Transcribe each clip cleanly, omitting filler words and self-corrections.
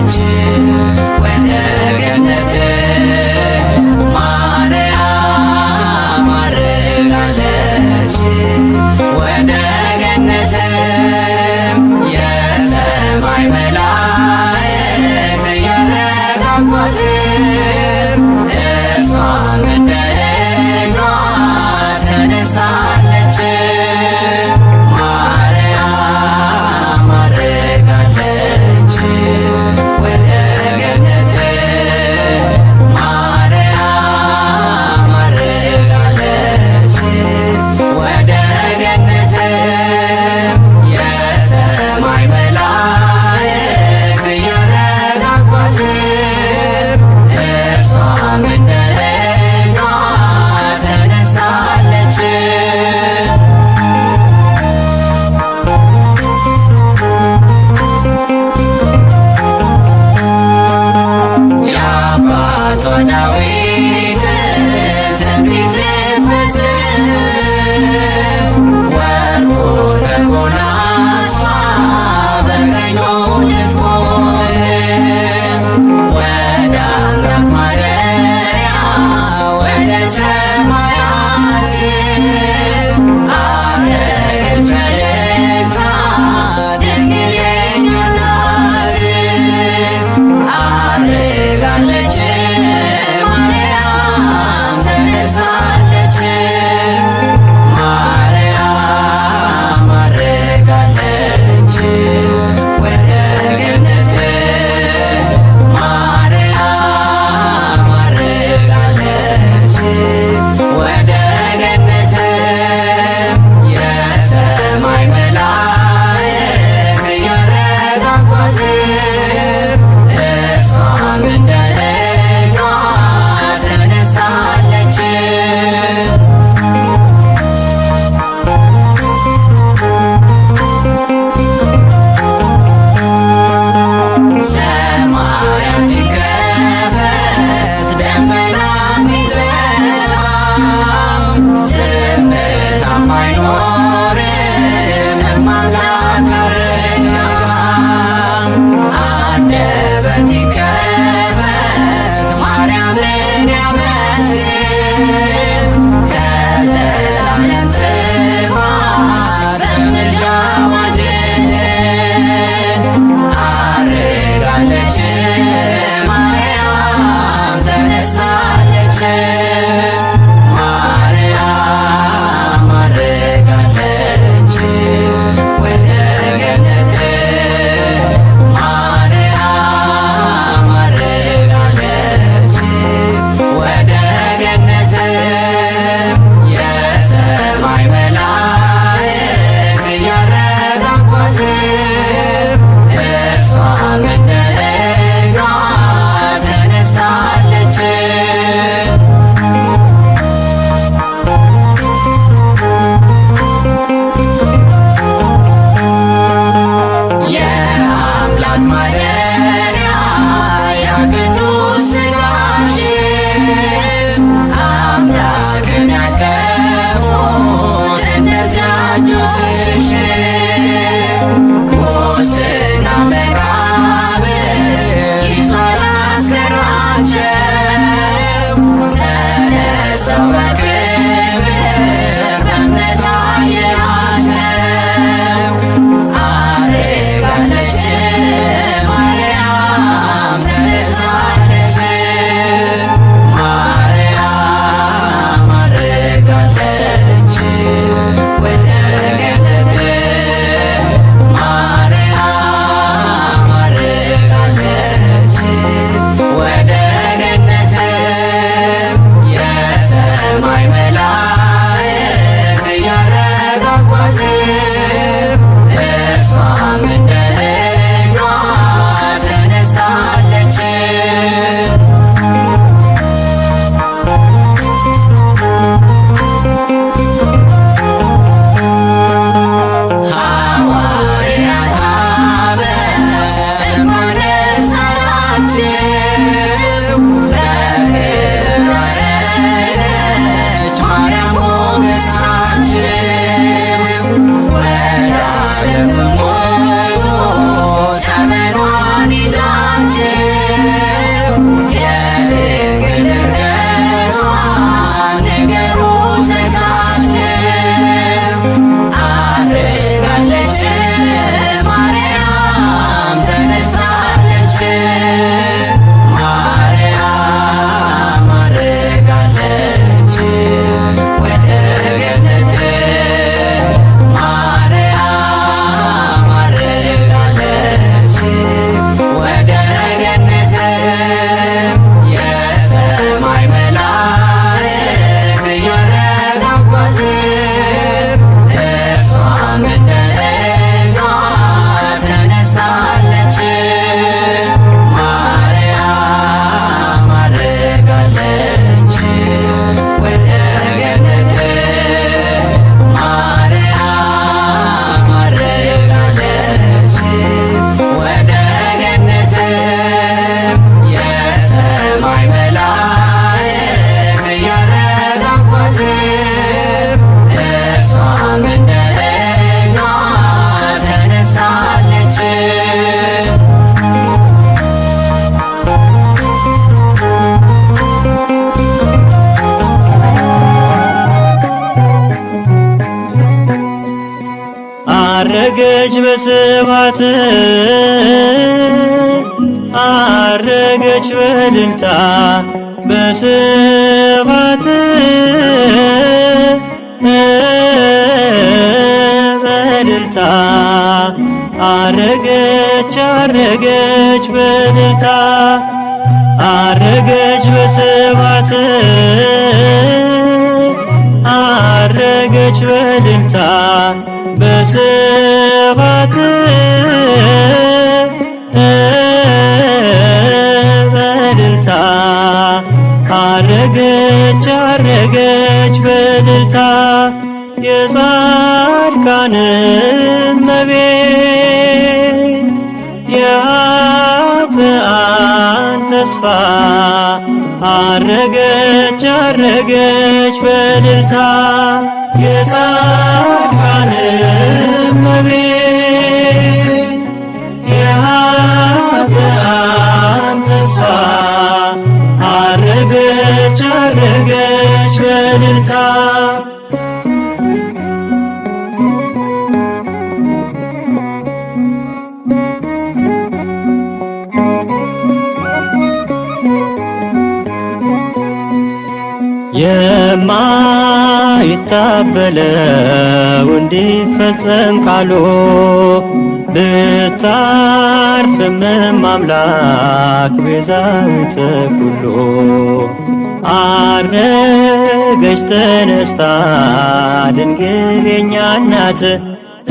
ወደ ገነት ማርያም አርጋለች ወደ ገነት የሰማይ መላእክት እያረጋጓት እርሷም እንደ እግሯ ተነስታለች። ማርያም አርጋለች ወደ ገነት ማርያም አርጋለች ወደ ገነት የሰማይ መላእክት እያረጋጓት እርሷም እንደ እግሯ ተነስታለች። የአባቷ ዳዊትን ትንቢት ልትፈጽም ወርቁ ተጎናጽፋ በቀኙ ልትቆም ወደ አምላክ ማደሪያ ወደ ሰማያት አረገች መልእክታ ድንግል የእኛ እናት አርጋለች ማርያም ተነስታለች። ማርያም አርጋለች ወደ ገነት ማርያም አርጋለች ወደ ገነት የሰማይ መላእክት እያረጋጓት እርሷም እንደ እግሯ ተነስታለች። ሰማያት ይከፈት ደመናም ይዘራ ዝምታም አይኖርም አምላክ ከእኛ ጋር አንደበት ይከፈት ማርያምን ያመስግን ከዘላለም ጥፋት በምልጃዋ አድነን። አርጋለች ማርያም ተነስታለች። ማርያም አርጋለች ወደ ገነት ማርያም አርጋለች ወደ ገነት የሰማይ መላእክት እያረጋጓት እርሷም እንደ እግሯ ተነስታለች። የአምላክ ማደሪያ የቅዱስ ሥጋሽ አምላክን ያቀፉት እነዚያ እጆችሽ ሙስና መቃብር ይዟል አስከራቸው ተነስተው በክብር በእምነት አየናቸው። አርጋለች ማርያም ተነስታለች። ማርያም አርጋለች ወደ ገነት ማርያም አርጋለች ወደ ገነት የሰማይ መላ አረገች በስብሐት አረገች በእልልታ በስብሐት በእልልታ አረገች አረገች በእልልታ አረገች በስብሐት አረገች በእልልታ በስብሐት በእልልታ አረገች አረገች በእልልታ የጻድቃን እመቤት የኃጥአን ተስፋ አረገች አረገች በእልልታ የጻድቃን እመቤት የኃጥአን ተስፋ አረገች አረገች በእልልታ የማይታበለው እንዲፈጸም ቃሉ ብታርፍም አምላክ ቤዛዊተ ኩሉ አረገች ተነስታ ድንግል የኛ እናት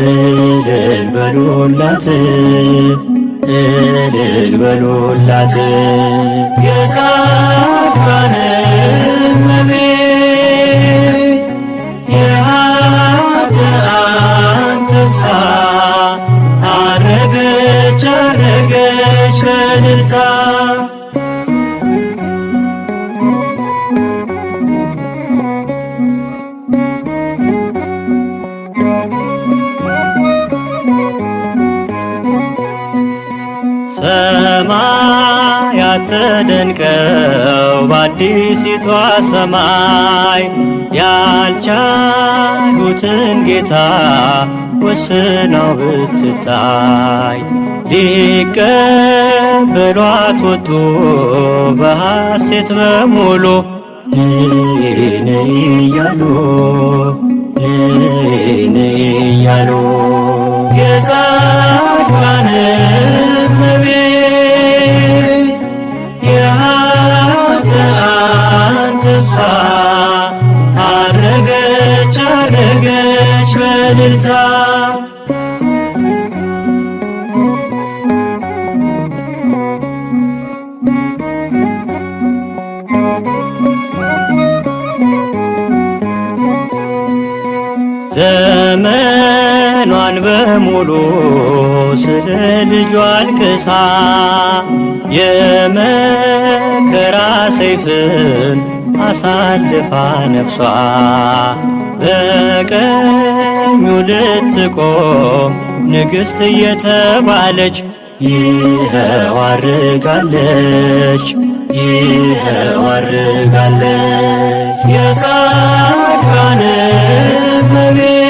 እልል በሉላት እልል በሉላት የጻድቃን እመቤት የኃጥአን ተስፋ አረገች አረገች በእልልታ ሰማያት ተደንቀው በአዲሲቷ ሰማይ ያልቻሉትን ጌታ ወስናው ብትታይ ሊቀበሏት ወጡ በሐሴት በሙሉ ነይ ነይ እያሉ ነይ ነይ እያሉ የጻድቃን እመቤት የኃጥአን ተስፋ አረገች አረገች በእልልታ ዘመኗን በሙሉ ስለ ልጇ አልቅሳ የመከራ ሰይፍን አሳልፋ ነፍሷ በቀኙ ልትቆም ንግሥት እየተባለች ይኸው አርጋለች ይኸው አርጋለች የጻድቃን እመቤት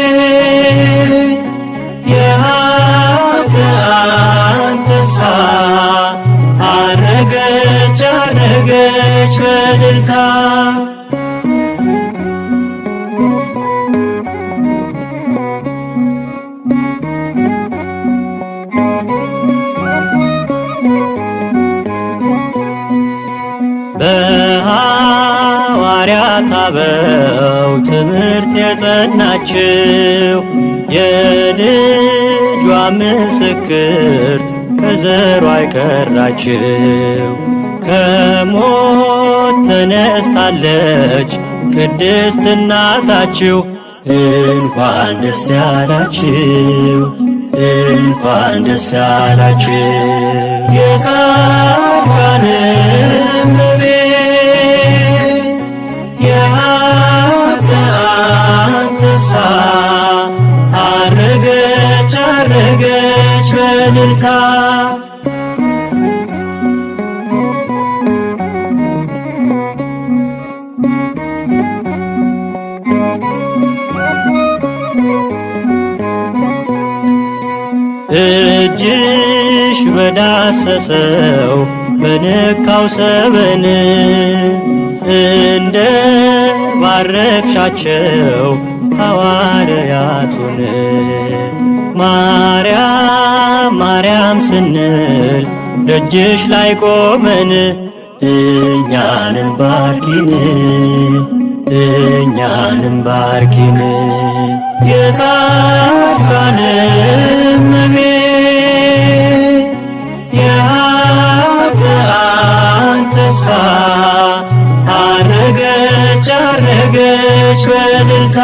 የኃጥአን ተስፋ አረገች አረገች በእልልታ በሐዋርያት አበው ትምህርት የጸናችው የልጇ ምስክር ከዘሯ አይቀራችው ከሞት ተነስታለች ቅድስት እናታችሁ እንኳን ደስ ያላችሁ እንኳን ደስ ያላችሁ የጻድቃን እመቤት የኃጥአን ተስፋ አረገች አረገች በእልልታ በዳሰሰው በነካው ሰበን እንደ ባረክሻቸው ሐዋርያቱን ማርያም ማርያም ስንል ደጅሽ ላይ ቆመን እኛንም ባርኪን እኛንም ባርኪን የጻድቃን እመቤት የኃጥአን ተስፋ አረገች አረገች በእልልታ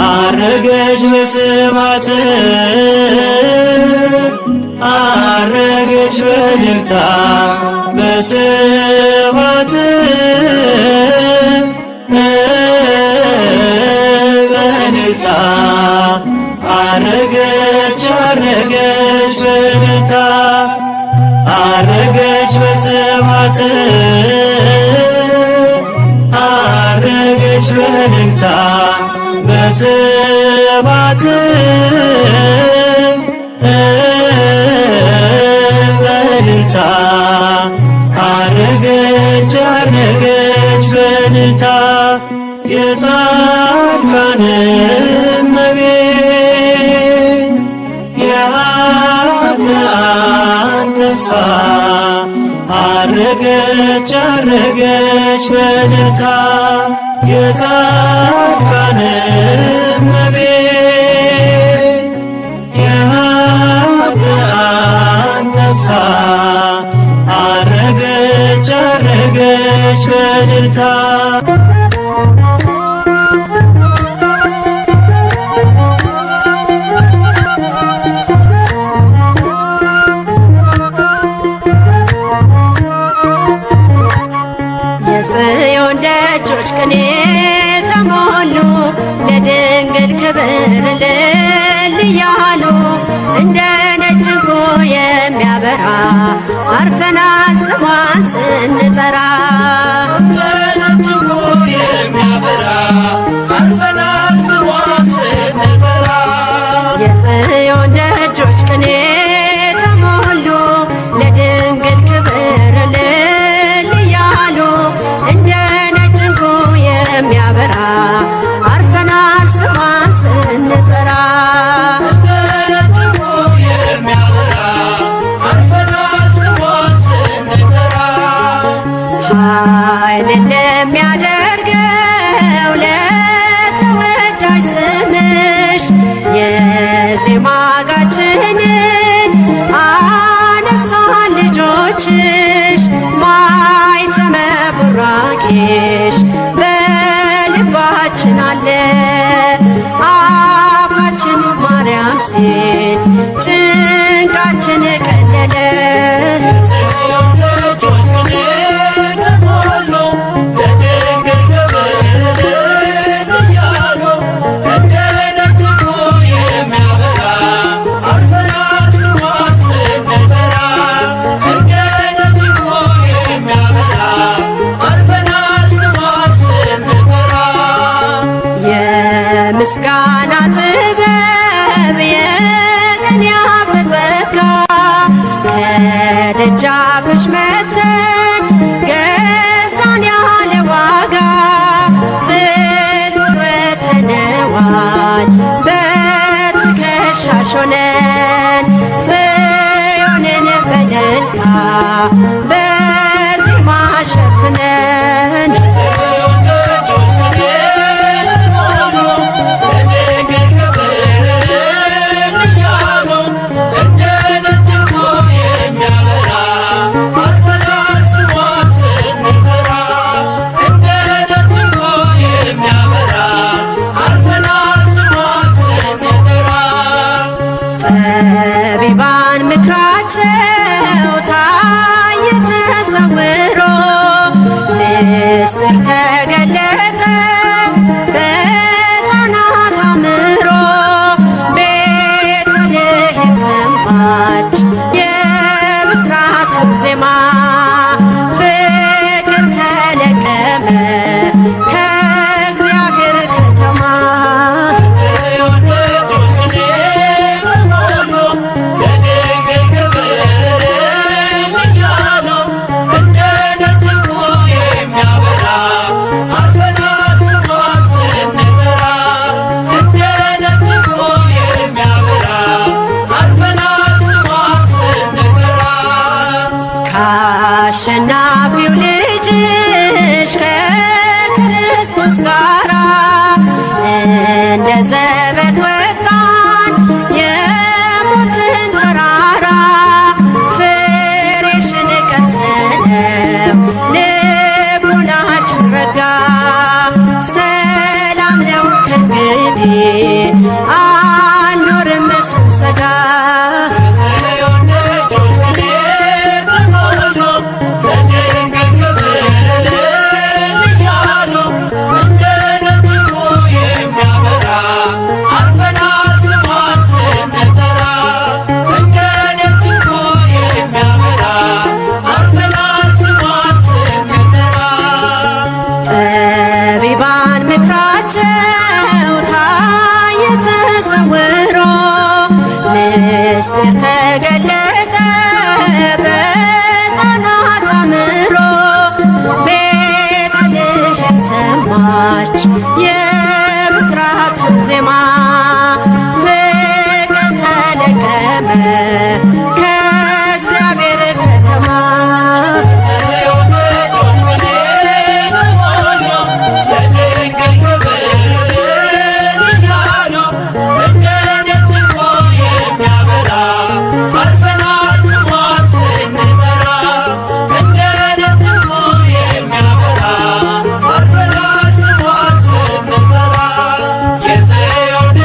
አረገች በስብሐት አረገች በእልልታ በስብሐት በእልልታ አረገች አረገች በእልልታ አረገች በስብሐት አረገች በእልልታ በስብሐት በእልልታ አረገች አረገች በእልልታ የጻድቃን እመቤት የኃጥአን ተስፋ አረገች አረገች በእልልታ የጻድቃን እመቤት የኃጥአን ተስፋ አረገች አረገች በእልልታ የጽዮን ደጆች ቅኔ ተሞሉ ለድንግል ክብር እልል እያሉ እንደ ነጭ ዕንቁ የሚያበራ አርፈናል ስሟን ስንጠራ እንደ ነጭ ዕንቁ የሚያበራ አርፈናል ስሟን ስንጠራ የጽዮን ደጆች ቅኔ ተሞሉ ለድንግል ክብር እልል እያሉ እንደ ነጭ ዕንቁ የሚያበራ አርፈናል ስሟን ስንጠራ እንደ ነጭ ዕንቁ የሚያበራ አርፈናል ስሟን ስንጠራ ኃይልን ለሚያደርገው ለተወዳጅ ስምሽ የዜማ ጋችንን አነሳን ልጆችሽ ማኅተመ ቡራኬሽ በልባችን አለ አፋችን ማርያም ሲል ጭንቃችን ቀለለ የጽዮን ደጆች ቅኔ ተሞሉ ለድንግል ክብር እልል እያሉ እንደ ነጭ ዕንቁ የሚያበራ አርፈናል ስሟን ስንጠራ እንደ ነጭ ዕንቁ የሚያበራ አርፈናል ስሟን ስንጠራ የምስጋና ጥበብ የቅኔያት ጸጋ ከደጃፍሽ መጥተን ገዛን ያለ ዋጋ ጥል ወጥተነዋል በትከሻሽ ሆነን ጽዮንን በእልልታ በዜማ ሸፍነን የጽዮን ደጆች ቅኔ ተሞሉ ለድንግል ክብር እልል እያሉ እንደ ነጭ ዕንቁ የሚያበራ አርፈናል ስሟን ስንጠራ እንደ ነጭ ዕንቁ የሚያበራ አርፈናል ስሟን ስንጠራ ጠቢባን ምክራቸው ታየ ተሰውሮ ምስጢር ተገለጠ በሕፃናት አእምሮ ቤተልሔም ሰማች የብስራቱን ዜማ ፍቅር ተለቀመ ከእግዚአብሔር ከተማ የጽዮን ደጆች ቅኔ ተሞሉ ለድንግል ክብር ሲረጋ ሰላም ነው ከእንግዲህ አንኖርም ስንሰጋ የጽዮን ደጆች ቅኔ ተሞሉ በድንግል ክብር እያሉ እንደ ነጭው የሚያበራ አልፈናል ስሟን ስንጠራ እንደ ነጭው የሚያበራ አልፈናል ስሟን ስንጠራ ጠቢባን ምክራቸው ታየ ተሰውሮ ምስጢር ተገለጠ በሕፃናት አእምሮ ቤተልሔም ሰማች የምስራቱን ዜማ ፍቅር ተለቀመ ከእግዚአብሔር ከተማ የጽዮን ደጆች ቅኔ ተሞሉ በድንግል ክብር እያሉ እንደ ነጭው የሚያበራ አልፈናል ስሟን ስንጠራ እንደ ነጭው የሚያበራ አልፈናል ስሟን ስንጠራ የጽዮን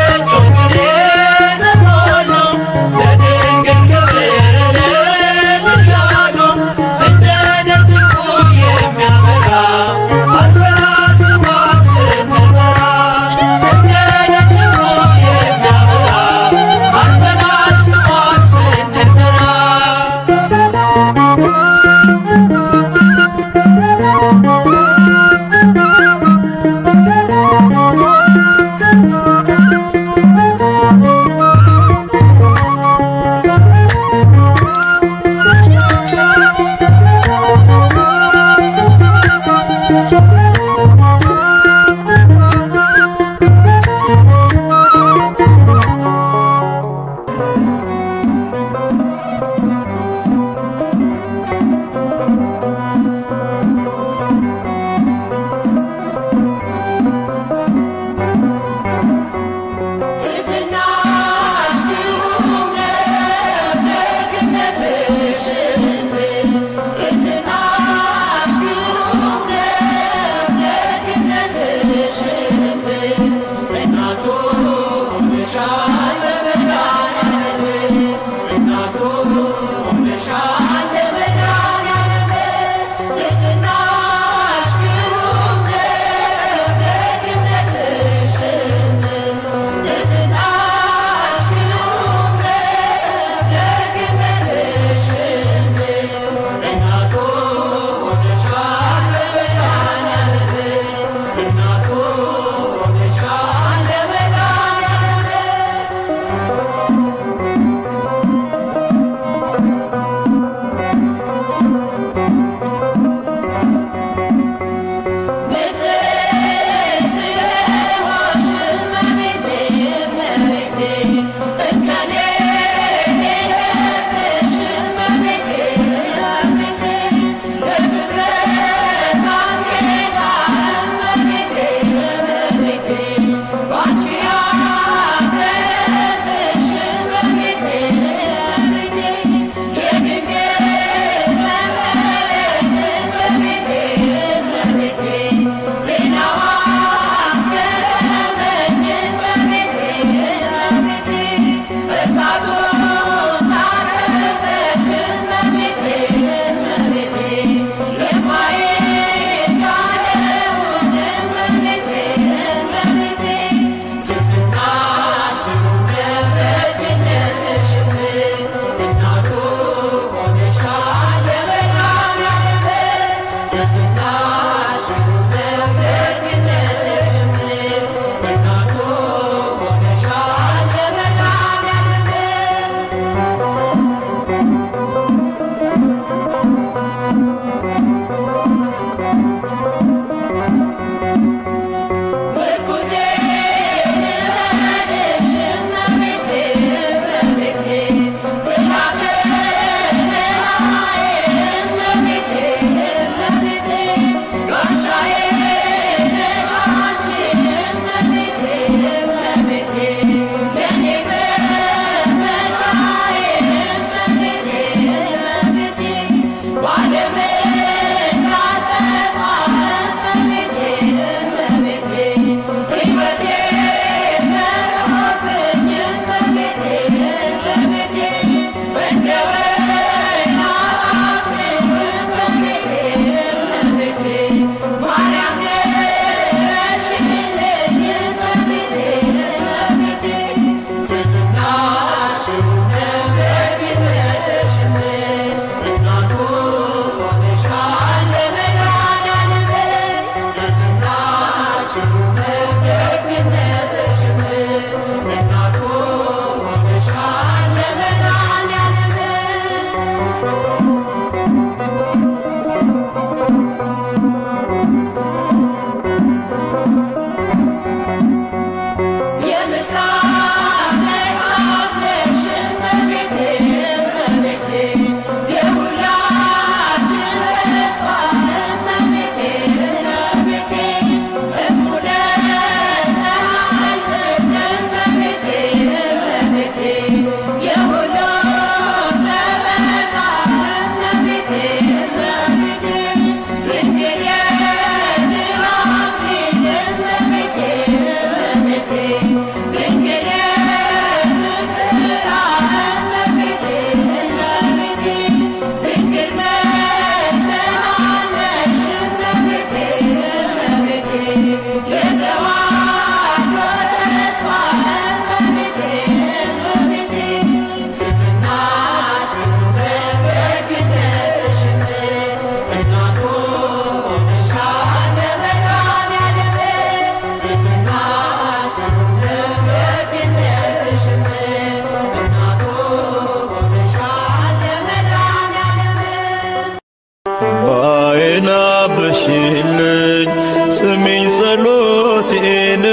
አብሽልኝ ስሚኝ ጸሎቴን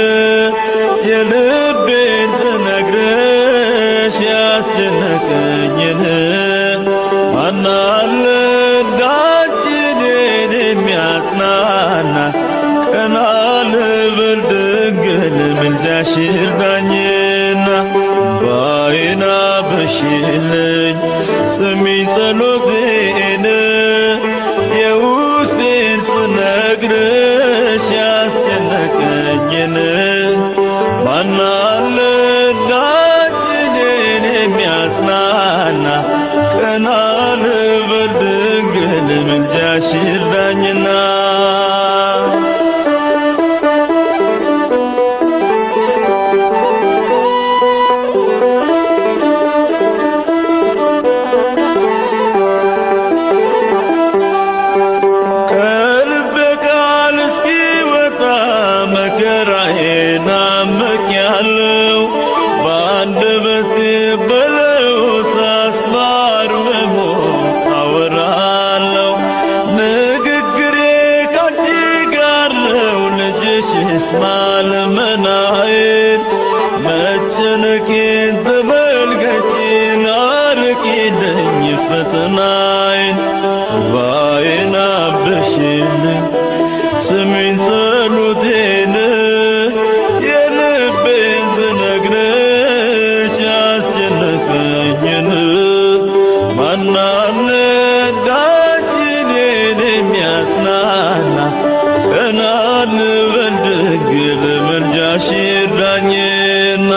የልቤን ትነግረሽ ያስጨነቀኝን ማናለ እንዳንቺ እኔን የሚያጽናና ቀና ልበል ድንግል ምልጃሽ ይርዳኝና ባይና አብሽልኝ ስሚኝ ጸሎቴን የውስጤን ስነግርሽ ያስጨነቀኝን ማናለ እንዳንቺ እኔን የሚያጽናና ቀና ልበል ድንግል ምልጃሽ ይርዳኝና ልመናዬን መጨነቄን ተመልከቺን አርቂልኝ ፈተናዬን እንባዬን አብሽልኝ ስሚኝ ጸሎቴን የልቤን ስነግርሽ ያስጨነቀኝን ማናለ እንዳንቺ እኔን የሚያጽናና ቀና ልበል ድንግል ምልጃሽ ይርዳኝና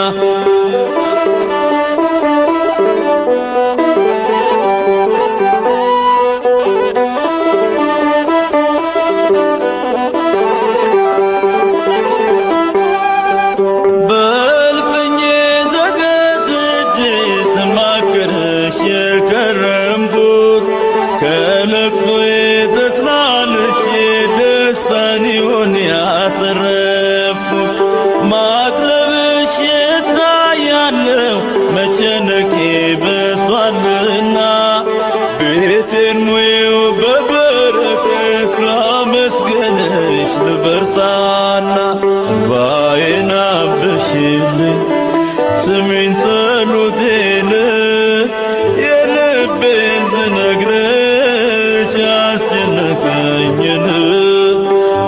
በእልፍኜ ተገትቼ ስማክርሽ የከረምኩት ከለቅሶዬ ተጽናንቼ ደስታን ይሆን ያተረፍኩት ማቅረብሽ እታያለሁ መጨነቄ በዝቷልና ቤቴን ሙዬው በበረከት ላመስግንሽ ልበርታና እንባዬን አብሽልኝ ስሚኝ ጸሎቴን የልቤን ስነግርሽ ያስጨነቀኝን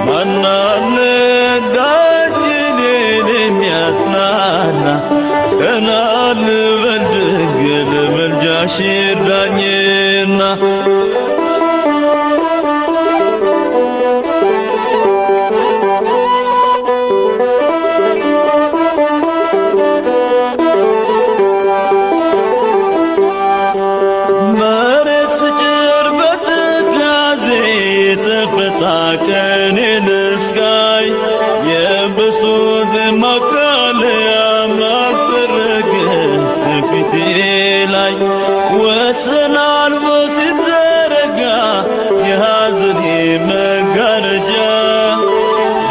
ማናለ እንዳንቺ እኔን የሚያጽናና ቀና ልበል ድንግል ምልጃሽ ይርዳኝና መሬት ስጭር በትካዜ የተፈታ ቀኔን እስካይ የብሶት ማቃለያ ማልተረገ ፊቴ ላይ ወሰን አልቦ ሲዘረጋ የሐዘኔ መጋረጃ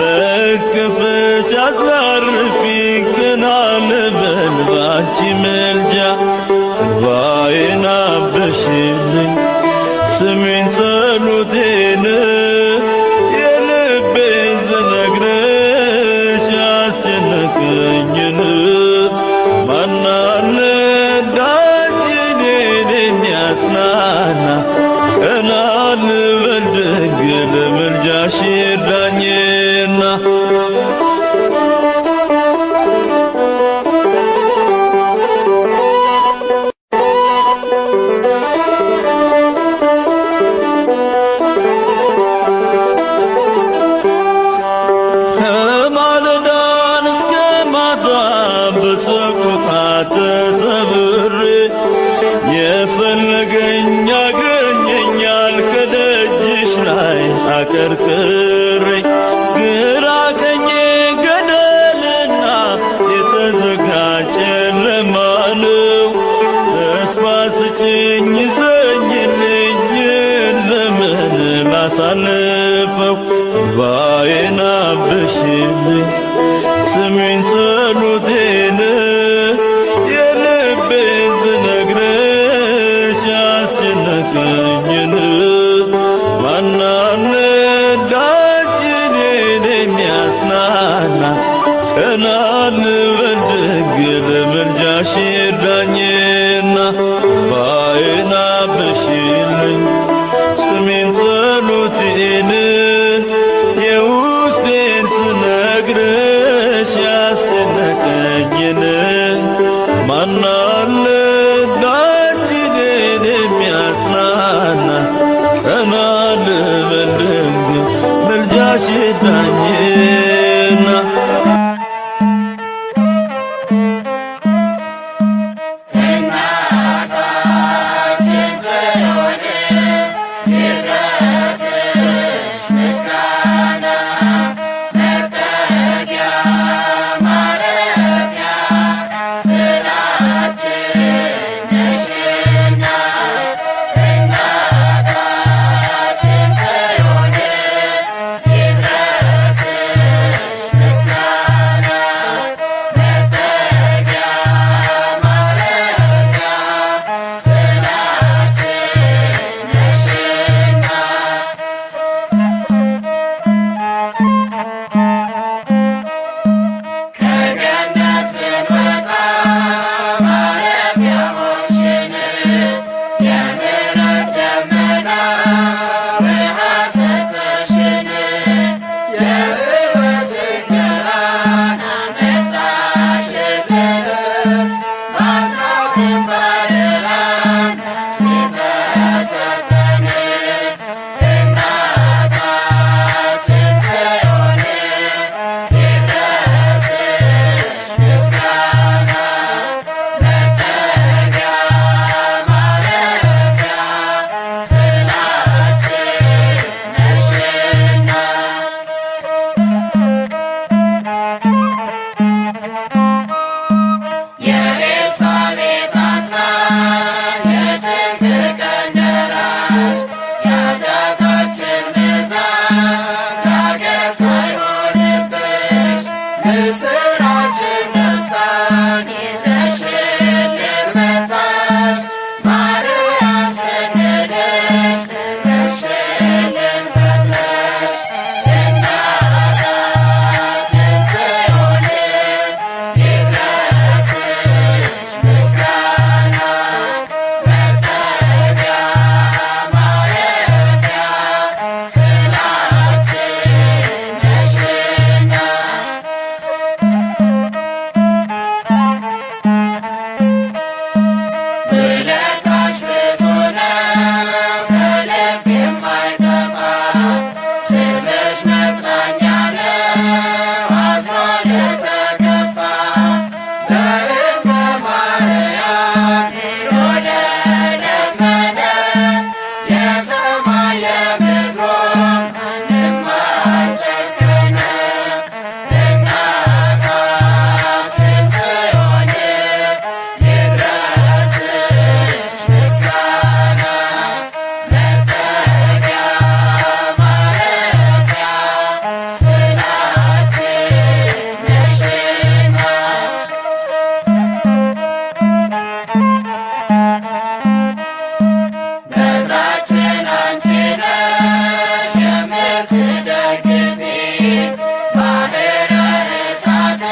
በክፍሽ አሳርፊኝ ቀና ልበል ባንቺ ምልጃ እንባዬን አብሽልኝ ስሚኝ ጸሎቴን የልቤን ስነግርሽ ያስጨነቀኝን ማናለ እንዳንቺ እኔን የሚያጽናና ቀና ልበል ድንግል ምልጃሽ ይርዳኝና ከማለዳን እስከ ማታ በሰቆቃ ተሰብሬ የፈለገኝ ያገኘኛል ከደጅሽ ላይ አቀርቅሬ ግራ ድረሽልኝ ስሜን ጸሎቴን የልቤን ስነግርሽ ያስጨነቀኝን ማናለ እንዳንቺ እኔን የሚያጽናና ቀና ልበል ድንግል ምልጃሽ ይርዳኝና ባዬን አብሺልኝ ስሜን ጸሎቴን የውስጤን ስነግርሽ ያስጨነቀኝን ማናለ እንዳንቺ እኔን የሚያጽናና ቀና ልበል ድንግል ምልጃሽ ይርዳኝና የምትደግፊ ባሕረ እሳት